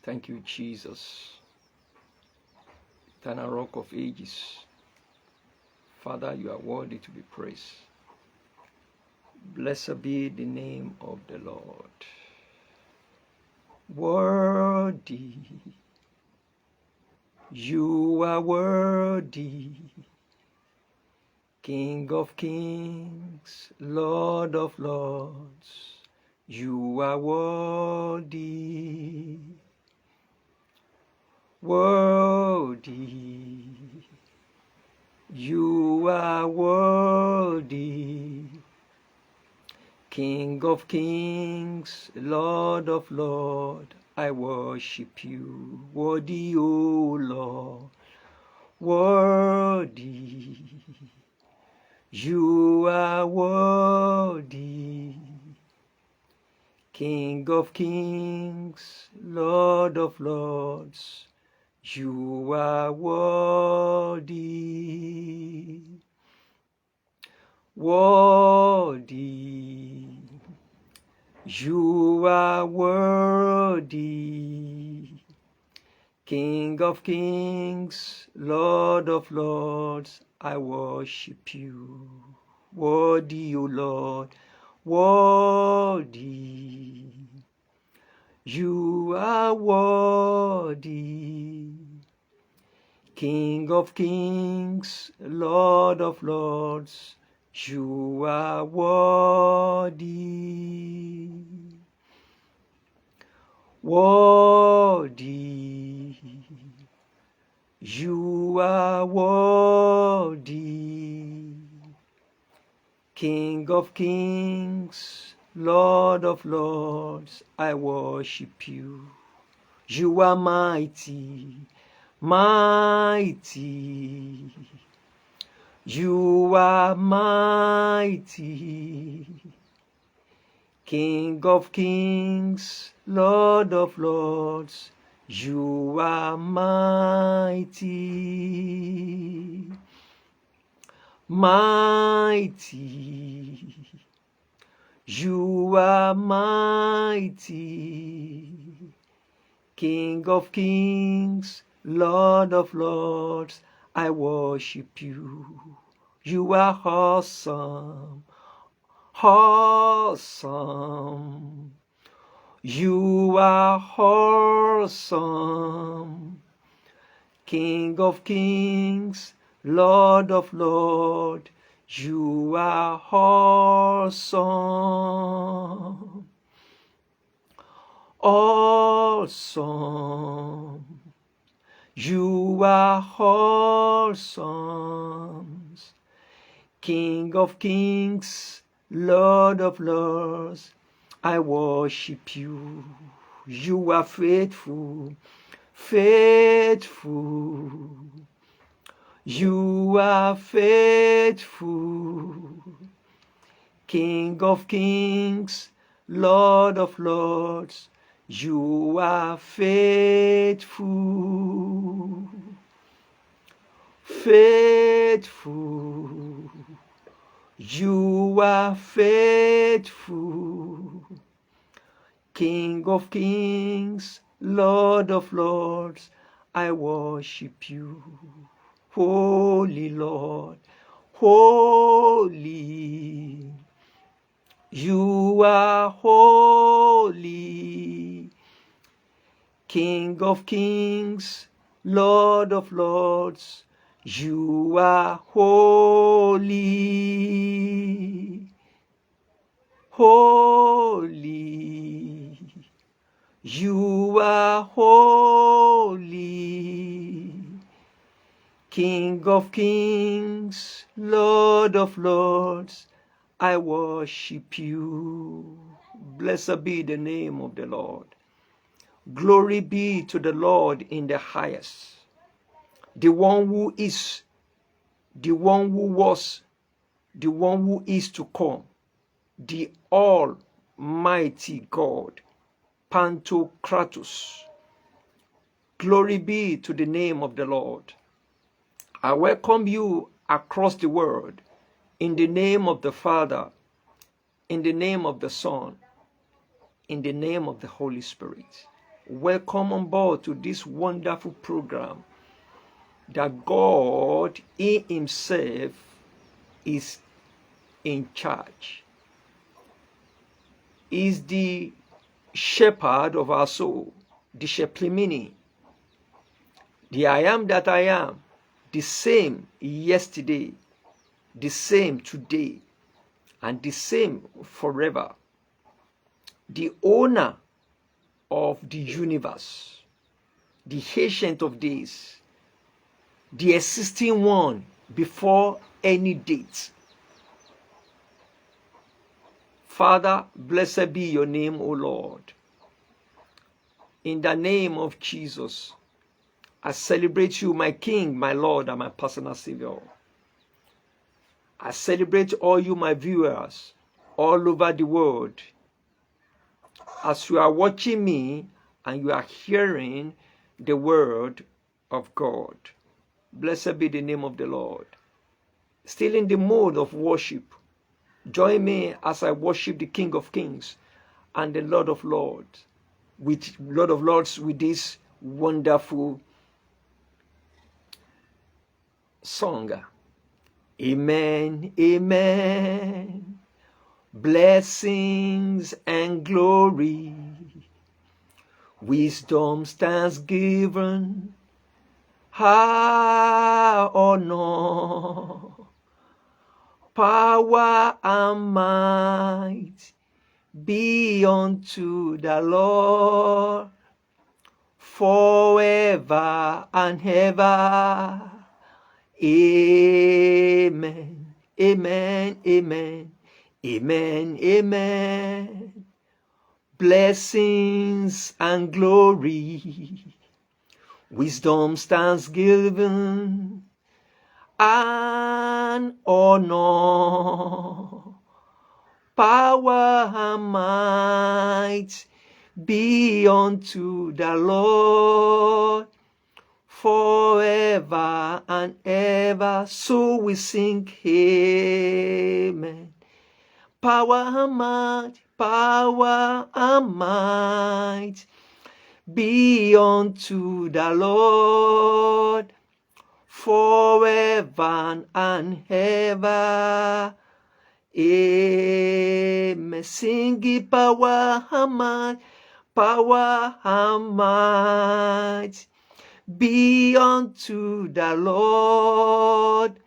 Thank you, Jesus, eternal rock of ages. Father, you are worthy to be praised. Blessed be the name of the Lord. Worthy, you are worthy, King of kings, Lord of lords, you are worthy, worthy, you are worthy, King of kings, Lord of lords, I worship you, worthy, O Lord, worthy, you are worthy, King of kings, Lord of lords, you are worthy, worthy, you are worthy, King of kings, Lord of lords, I worship you. Worthy, O Lord, worthy, you are worthy, King of kings, Lord of lords, you are worthy, worthy, you are worthy, King of kings, Lord of lords, I worship you. You are mighty, mighty, you are mighty, King of kings, Lord of lords, you are mighty, mighty, you are mighty, King of kings, Lord of lords, I worship you. You are awesome, awesome. You are awesome, King of kings, Lord of lords, you are awesome, awesome. You are awesome, King of kings, Lord of lords, I worship you. You are faithful, faithful. You are faithful, King of kings, Lord of lords, you are faithful, faithful. You are faithful, King of kings, Lord of lords, I worship you. Holy Lord, holy, you are holy, King of kings, Lord of lords, you are holy, holy, you are holy, King of kings, Lord of lords, I worship you. Blessed be the name of the Lord. Glory be to the Lord in the highest, the one who is, the one who was, the one who is to come, the Almighty God, Pantocratus. Glory be to the name of the Lord. I welcome you across the world in the name of the Father, in the name of the Son, in the name of the Holy Spirit. Welcome on board to this wonderful program that God in Himself is in charge. He is the shepherd of our soul, the Sheplimini, the I am that I am, the same yesterday, the same today, and the same forever. The owner of the universe, the ancient of days, the existing one before any date. Father, blessed be your name, O Lord. In the name of Jesus, I celebrate you, my King, my Lord, and my personal Savior. I celebrate all you, my viewers, all over the world. As you are watching me and you are hearing the word of God. Blessed be the name of the Lord. Still in the mode of worship, join me as I worship the King of Kings and the Lord of Lords with this wonderful song. Amen, amen. Blessings and glory, wisdom, thanksgiving, honor, power and might be unto the Lord forever and ever. Amen, amen, amen, amen, amen. Blessings and glory, wisdom, thanksgiving, and honor, power and might be unto the Lord forever and ever. So we sing, amen. Power and might be unto the Lord forever and ever. Amen. Sing it, power and might be unto the Lord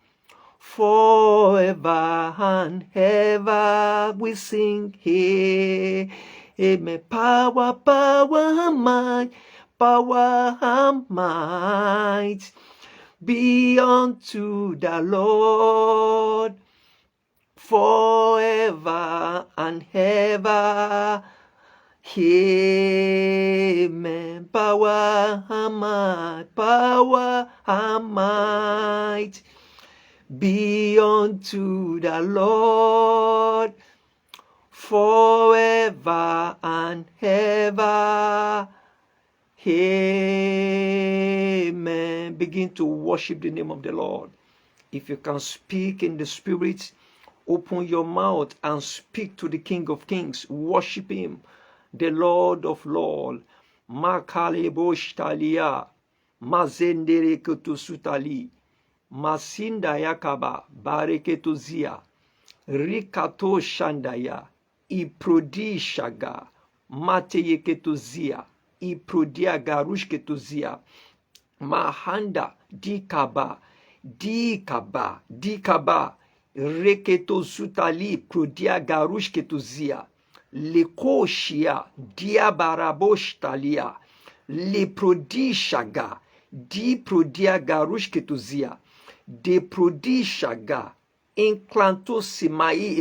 forever and ever. We sing, amen. Power and might be unto the Lord forever and ever. Amen. Power and might be unto the Lord forever and ever. Amen. Begin to worship the name of the Lord. If you can speak in the Spirit, open your mouth and speak to the King of Kings. Worship Him, the Lord of Lords. Makalebo shtalia, mazendere kutusutali, masinda yakaba, bareketuzia, rikato shandaya, iprodi shaga, mateyeketuzia, iprodia garushketuzia, mahanda dikaba, reketo sutali prodia garushketuzia, lekoshia diabaraboshtalia, le prodishaga, di prodia garushketuzia, de prodishaga, inclanto simai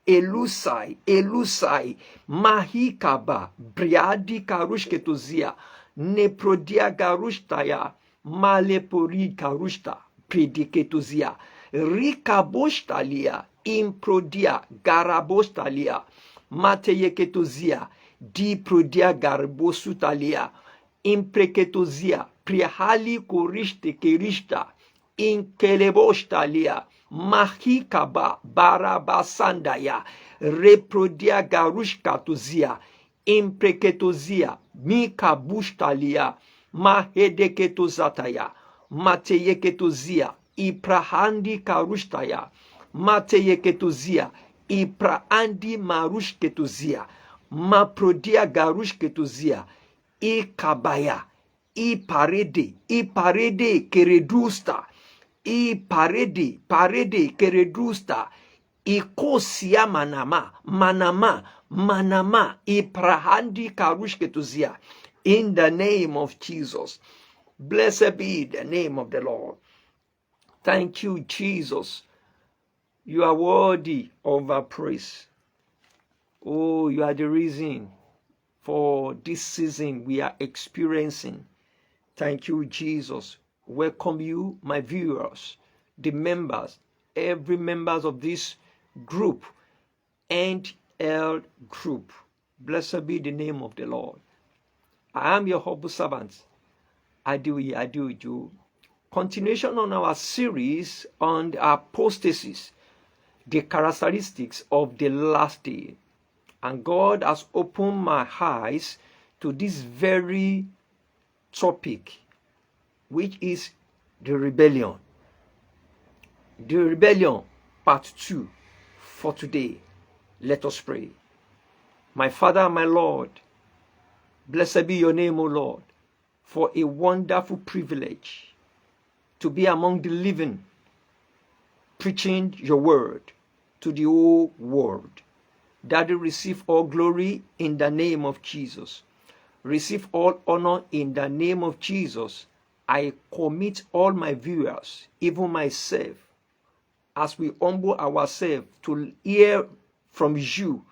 elusai, mahikaba, briadi karushketuzia, ne prodia garushtaya, malepori karushta, prediketuzia, rikaboshtalia, improdia, garaboshtalia, mateyeketuzia, di prodia garbosutalia, impreketuzia, prihali korishte kerishta, inkeleboshtalia, mahikaba, barabasandaya, reprodia garushkatuzia, impreketuzia, Mika bushtalia. Mahedeketo zataya. Mateyeketo zia. Iprahandi karushtaya. Mateyeketo zia. Iprahandi marushketo zia. Maprodia garushketo zia. Ikabaya. Iparede keredusta. Parede keredusta. Ikosia manama, iprahandi karushketuzia. In the name of Jesus. Blessed be the name of the Lord. Thank you, Jesus. You are worthy of our praise. Oh, you are the reason for this season we are experiencing. Thank you, Jesus. Welcome you, my viewers, the members, every members of this group and L group. Blessed be the name of the Lord. I am your humble servant. I do you. Continuation on our series on the apostasy, the characteristics of the last day. And God has opened my eyes to this very topic, which is the rebellion. The rebellion, part 2, for today. Let us pray. My Father, my Lord, blessed be your name, O Lord, for a wonderful privilege to be among the living, preaching your word to the whole world. Daddy, receive all glory in the name of Jesus. Receive all honor in the name of Jesus. I commit all my viewers, even myself, as we humble ourselves to hear from you,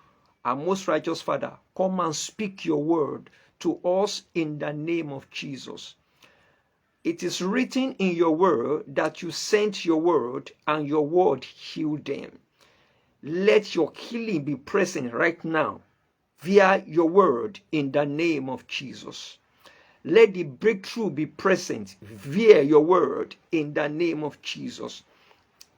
our most righteous Father. Come and speak your word to us in the name of Jesus. It is written in your word that you sent your word and your word healed them. Let your healing be present right now via your word in the name of Jesus. Let the breakthrough be present via your word in the name of Jesus.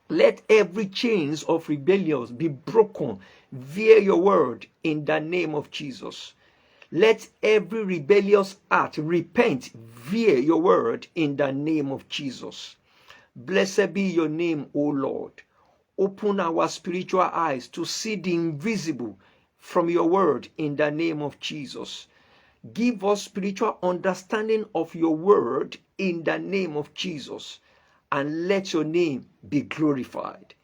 Let every chains of rebellion be broken via your word in the name of Jesus. Let every rebellious heart repent via your word in the name of Jesus. Blessed be your name, O Lord. Open our spiritual eyes to see the invisible from your word in the name of Jesus. Give us spiritual understanding of your word in the name of Jesus, and let your name be glorified.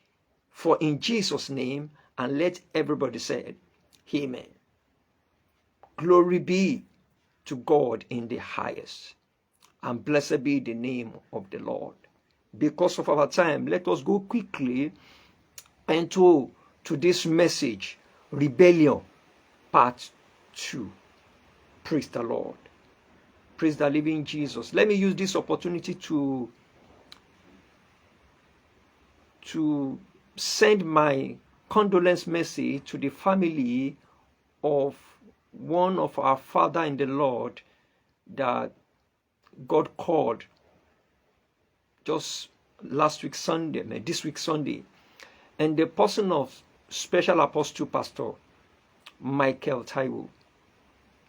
For in Jesus' name, and let everybody say, Amen. Glory be to God in the highest, and blessed be the name of the Lord. Because of our time, let us go quickly into this message, rebellion, part 2. Praise the Lord. Praise the living Jesus. Let me use this opportunity to send my condolence message to the family of one of our father in the Lord that God called just last week Sunday, this week Sunday, and the person of Special Apostle Pastor Michael Taiwo.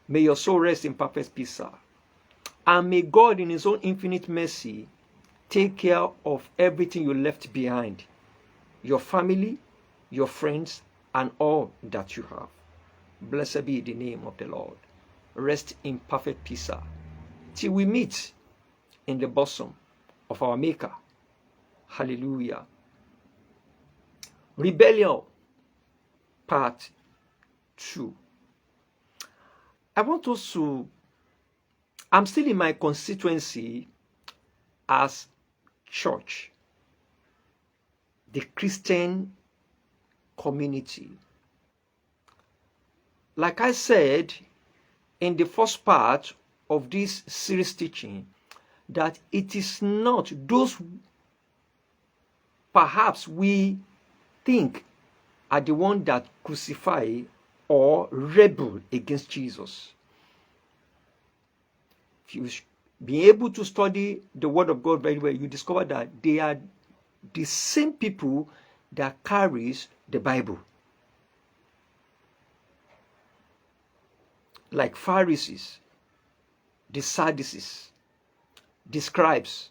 May your soul rest in perfect peace, sir. And may God in his own infinite mercy take care of everything you left behind, your family, your friends, and all that you have. Blessed be the name of the Lord. Rest in perfect peace, sir, till we meet in the bosom of our Maker. Hallelujah. Rebellion, part 2. I want us to, I'm still in my constituency as church, the Christian community. Like I said in the first part of this series teaching, that it is not those perhaps we think are the one that crucify or rebel against Jesus. If you be able to study the word of God very well, you discover that they are the same people that carries the Bible. Like Pharisees, the Sadducees, the scribes,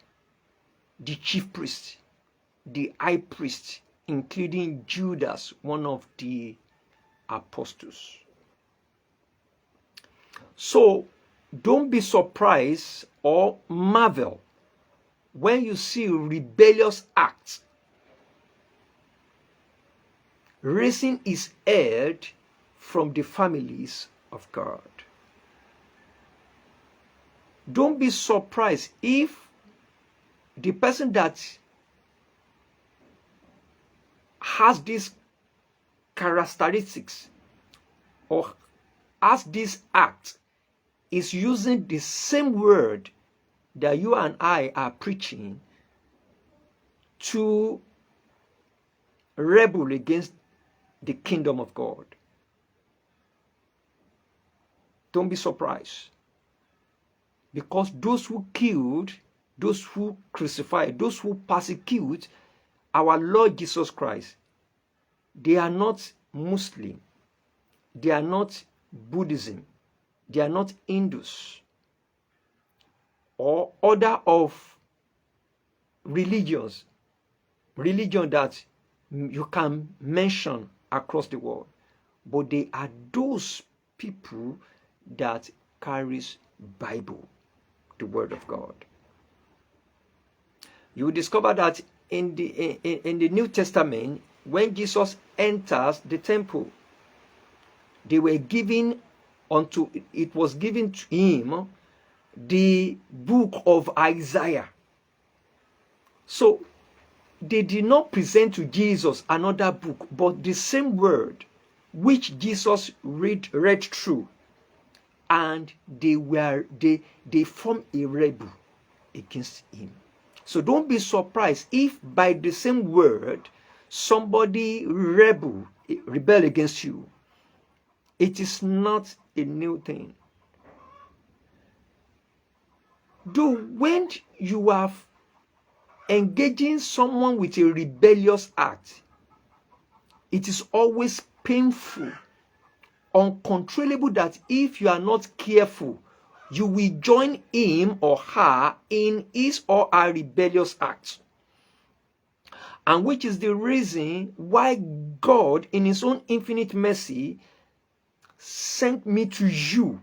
the chief priests, the high priest, including Judas, one of the apostles. So don't be surprised or marvel when you see rebellious acts raising its head from the families of God. Don't be surprised if the person that has these characteristics or has this act is using the same word that you and I are preaching to rebel against the kingdom of God. Don't be surprised. Because those who killed, those who crucified, those who persecute our Lord Jesus Christ, they are not Muslim, they are not Buddhism, they are not Hindus or other of religion that you can mention across the world, but they are those people that carries Bible, the Word of God. You will discover that in the New Testament, when Jesus enters the temple, it was given to him the book of Isaiah. So they did not present to Jesus another book, but the same word which Jesus read through, and they formed a rebel against him. So don't be surprised if by the same word somebody rebel against you. It is not a new thing. Though when you are engaging someone with a rebellious act, it is always painful, uncontrollable, that if you are not careful, you will join him or her in his or her rebellious acts. And which is the reason why God, in his own infinite mercy, sent me to you,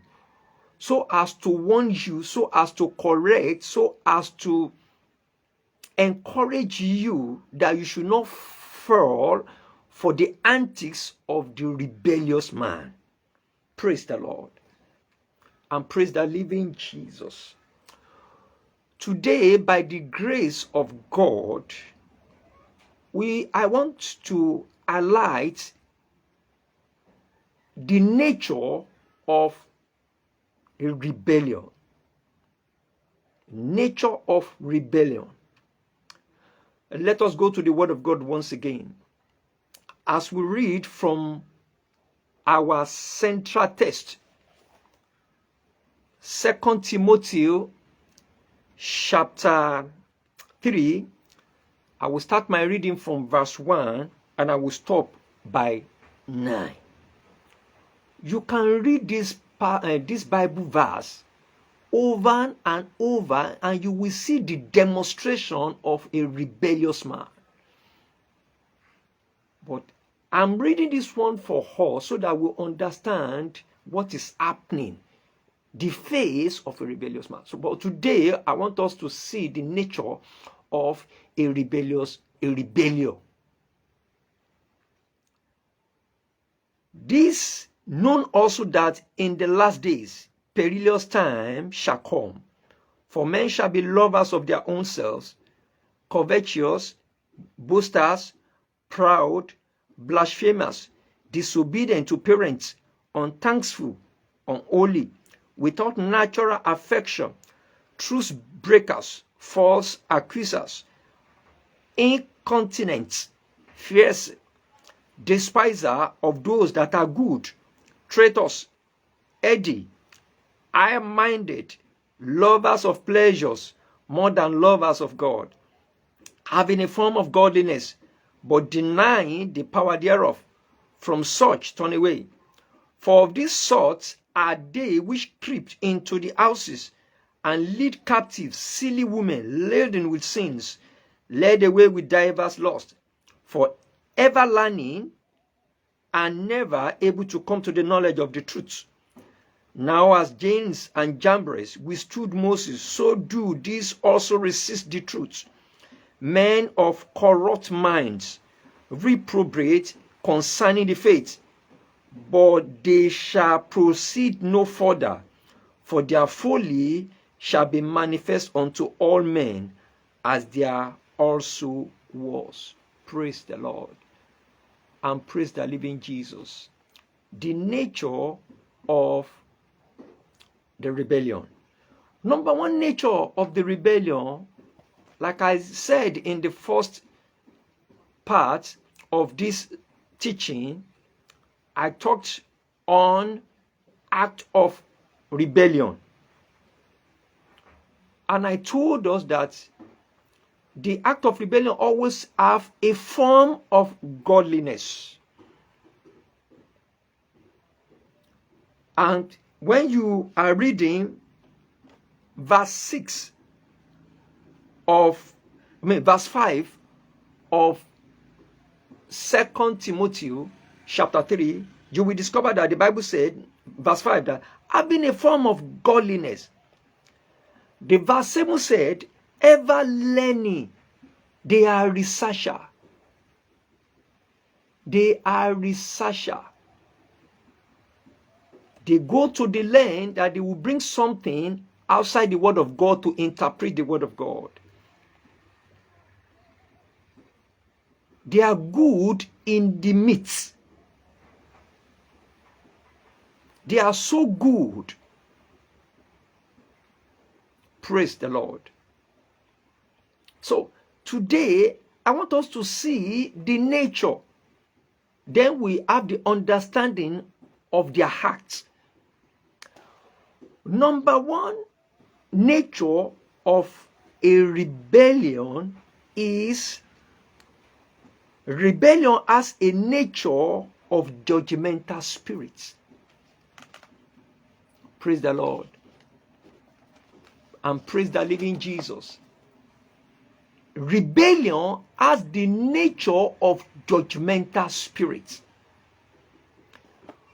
so as to warn you, so as to correct, so as to encourage you that you should not fall for the antics of the rebellious man. Praise the Lord. And praise the living Jesus. Today, by the grace of God, I want to highlight the nature of a rebellion. Nature of rebellion. Let us go to the Word of God once again, as we read from our central text, 2 Timothy chapter 3. I will start my reading from verse 1 and I will stop by 9. You can read this Bible verse over and over, and you will see the demonstration of a rebellious man. But I'm reading this one for us so that we'll understand what is happening, the face of a rebellious man. So, but today I want us to see the nature of a rebellion. This known also that in the last days perilous time shall come, for men shall be lovers of their own selves, covetous, boasters, proud, blasphemers, disobedient to parents, unthankful, unholy, without natural affection, truce breakers, false accusers, incontinent, fierce, despiser of those that are good, traitors, heady, high-minded, lovers of pleasures more than lovers of God, having a form of godliness, but denying the power thereof. From such turn away. For of these sorts are they which creep into the houses and lead captive silly women laden with sins, led away with divers lusts, for ever learning and never able to come to the knowledge of the truth. Now as Jannes and Jambres withstood Moses, so do these also resist the truth. Men of corrupt minds reprobate concerning the faith, but they shall proceed no further, for their folly shall be manifest unto all men, as there also was. Praise the Lord, and praise the living Jesus. The nature of the rebellion. Number one nature of the rebellion, like I said in the first part of this teaching, I talked on act of rebellion. And I told us that the act of rebellion always have a form of godliness. And when you are reading verse 5 of 2 Timothy chapter 3, you will discover that the Bible said, verse 5, that having a form of godliness. The verse 7 said, ever learning. They are researcher. They are researcher. They go to the land that they will bring something outside the word of God to interpret the word of God. They are good in the midst. They are so good. Praise the Lord. So today, I want us to see the nature. Then we have the understanding of their hearts. Number one nature of a rebellion is rebellion as a nature of judgmental spirits. Praise the Lord. And praise the living Jesus. Rebellion has the nature of judgmental spirits.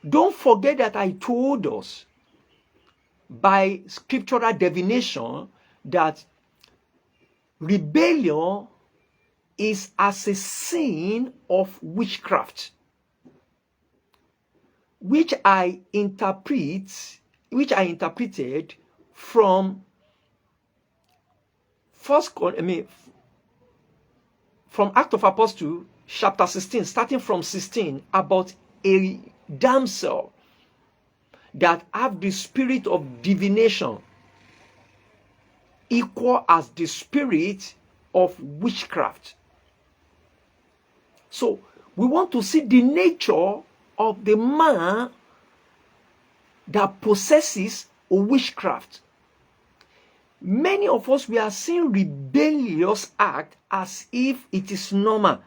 Don't forget that I told us by scriptural divination that rebellion is as a sin of witchcraft, which I interpreted from from Act of Apostle chapter 16, starting from 16, about a damsel that have the spirit of divination equal as the spirit of witchcraft. So we want to see the nature of the man that possesses witchcraft. Many of us, we are seeing rebellious act as if it is normal.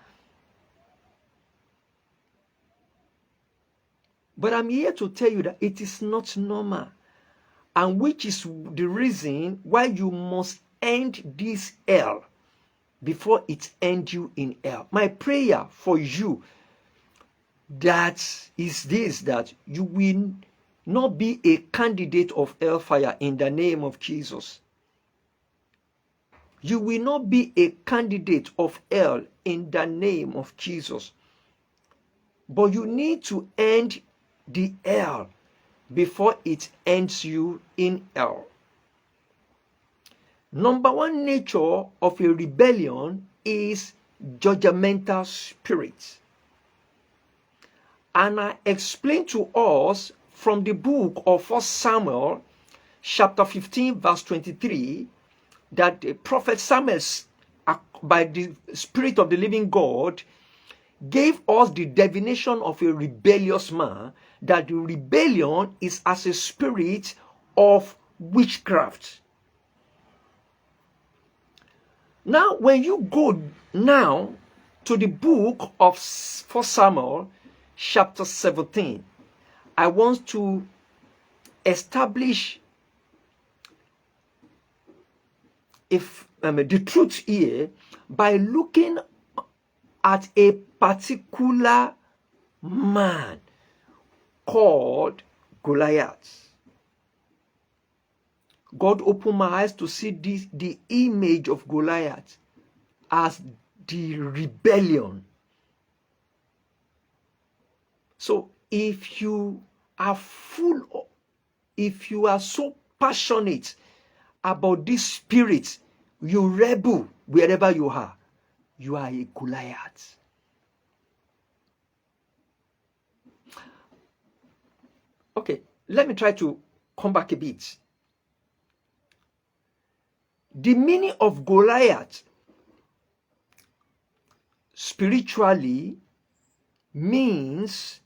But I'm here to tell you that it is not normal. And which is the reason why you must end this hell before it ends you in hell. My prayer for you that is this, that you will not be a candidate of hellfire in the name of Jesus. You will not be a candidate of hell in the name of Jesus. But you need to end the hell before it ends you in hell. Number one nature of a rebellion is judgmental spirit. And I explained to us from the book of 1 Samuel chapter 15 verse 23 that the prophet Samuel, by the Spirit of the living God, gave us the definition of a rebellious man, that the rebellion is as a spirit of witchcraft. Now, when you go now to the book of 1 Samuel chapter 17, I want to establish the truth here by looking at a particular man called Goliath. God opened my eyes to see the image of Goliath as the rebellion. So if you are so passionate about this spirit, you rebel wherever you are a Goliath. Okay, let me try to come back a bit. The meaning of Goliath spiritually means,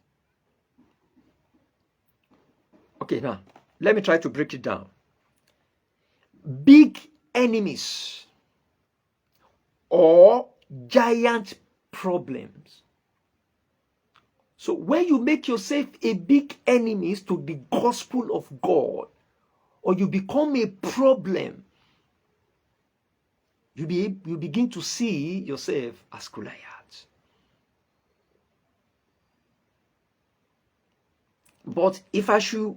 okay, now let me try to break it down. Big enemies or giant problems. So when you make yourself a big enemy to the gospel of God, or you become a problem, you begin to see yourself as Goliath. But if I should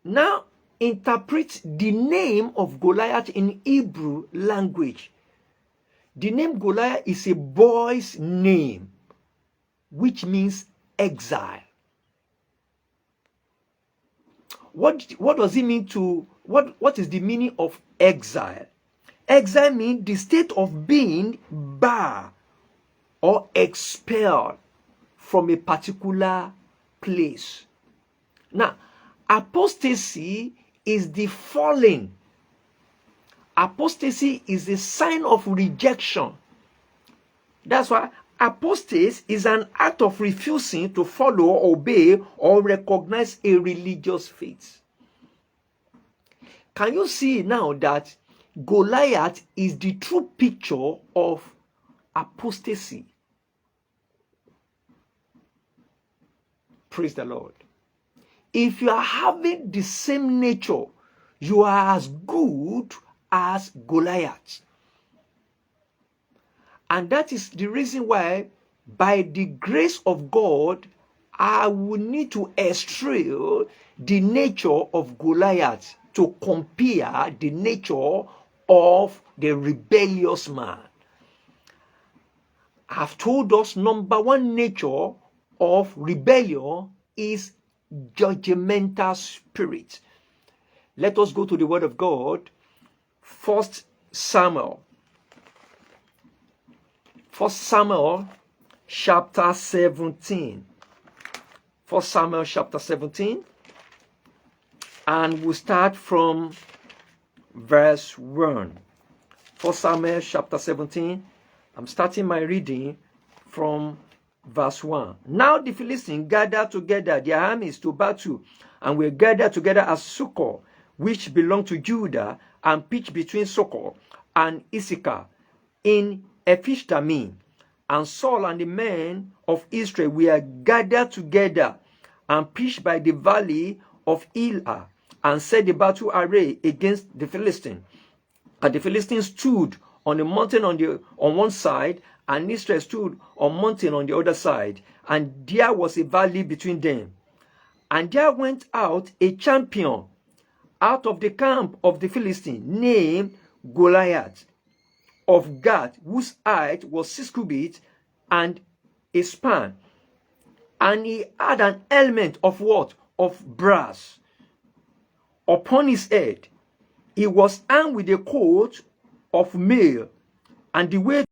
now interpret the name of Goliath in Hebrew language, the name Goliath is a boy's name, which means exile. What does it mean to, what is the meaning of exile? Exile means the state of being barred or expelled from a particular place. Now, apostasy is the falling. Apostasy is a sign of rejection. That's why apostasy is an act of refusing to follow, obey, or recognize a religious faith. Can you see now that Goliath is the true picture of apostasy? Praise the Lord. If you are having the same nature, you are as good as Goliath. And that is the reason why, by the grace of God, I will need to extract the nature of Goliath to compare the nature of the rebellious man. I've told us number one nature of rebellion is judgmental spirit. Let us go to the word of God. 1 Samuel chapter 17. 1 Samuel chapter 17. And we'll start from verse 1. 1 Samuel chapter 17. I'm starting my reading from verse 1. Now the Philistines gathered together their armies to battle, and were gathered together at Succoth, which belonged to Judah, and pitched between Succoth and Issachar in Ephraim. And Saul and the men of Israel were gathered together and pitched by the valley of Elah, and set the battle array against the Philistines. And the Philistines stood on the mountain on one side, and Israel stood on mountain on the other side, and there was a valley between them. And there went out a champion out of the camp of the Philistines, named Goliath of Gath, whose height was 6 cubits and a span. And he had an helmet of what? Of brass upon his head. He was armed with a coat of mail, and the way